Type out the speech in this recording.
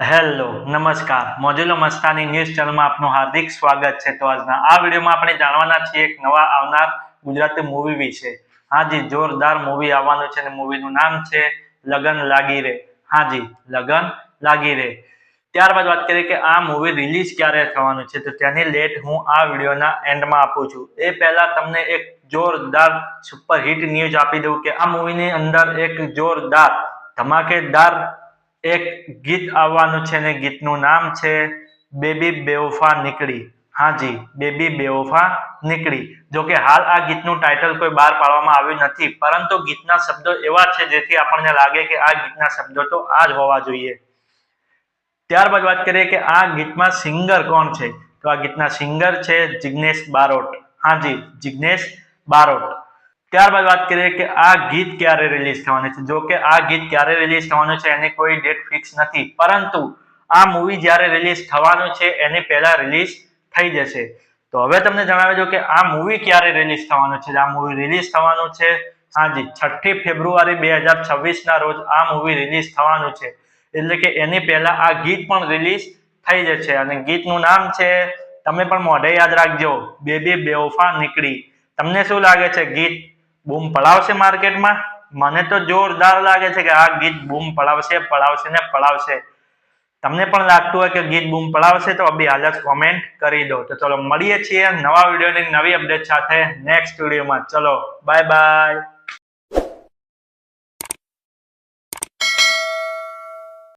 Hello નમસ્કાર મોજુલો Mastani news ચેનલમાં આપનું હાર્દિક સ્વાગત છે। તો આજના આ વિડીયોમાં આપણે જાણવાના છીએ એક નવા આવનાર ગુજરાતી મૂવી વિશે। હાજી જોરદાર મૂવી આવવાનું છે અને મૂવીનું નામ છે લગન લાગી રે। હાજી લગન લાગી રે। ત્યારબાદ વાત કરીએ કે આ મૂવી રિલીઝ ક્યારે થવાનું છે, તો તેની ડેટ હું આ વિડીયોના એન્ડમાં આપું છું। એ પહેલા તમને એક જોરદાર સુપર હિટ ન્યૂઝ આપી દઉં કે આ મૂવીની અંદર એક જોરદાર ધમાકેદાર એક ગીત આવવાનું છે અને ગીતનું નામ છે બેબી બેવફા નીકળી। હાજી બેબી બેવફા નીકળી। જો કે હાલ આ ગીતનું ટાઇટલ કોઈ બહાર પાડવામાં આવ્યું નથી, પરંતુ ગીતના શબ્દો એવા છે જેથી આપણને લાગે કે આ ગીતના શબ્દો તો આ જ હોવા જોઈએ। ત્યારબાદ વાત કરીએ કે આ ગીતમાં સિંગર કોણ છે, તો આ ગીતના સિંગર છે જિગ્નેશ બારોટ। હાજી જિગ્નેશ બારોટ। ત્યારબાદ વાત કરીએ કે આ ગીત ક્યારે રિલીઝ થવાનું છે। જો કે આ ગીત ક્યારે રિલીઝ થવાનું છે એની કોઈ ડેટ ફિક્સ નથી, પરંતુ આ મૂવી જ્યારે રિલીઝ થવાનું છે એની પહેલા રિલીઝ થઈ જશે। તો હવે તમને જણાવી દઉં કે આ મૂવી ક્યારે રિલીઝ થવાનું છે। આ મૂવી રિલીઝ થવાનું છે હાજી 6 ફેબ્રુઆરી 2026 ના રોજ આ મૂવી રિલીઝ થવાનું છે। એટલે કે એની પહેલા આ ગીત પણ રિલીઝ થઈ જશે અને ગીતનું નામ છે, તમે પણ મોઢે યાદ રાખજો, બેબી બેવફા નીકળી। તમને શું લાગે છે, ગીત બૂમ પડાવશે માર્કેટમાં? મને તો જોરદાર લાગે છે કે આ ગીત બૂમ પડાવશે ને પડાવશે। તમને પણ લાગતું હોય કે ગીત બૂમ પડાવશે તો અભી હાલ જ કોમેન્ટ કરી દો। તો ચલો મળીએ છીએ નવા વિડીયોની નવી અપડેટ સાથે નેક્સ્ટ વિડીયોમાં। ચલો બાય બાય।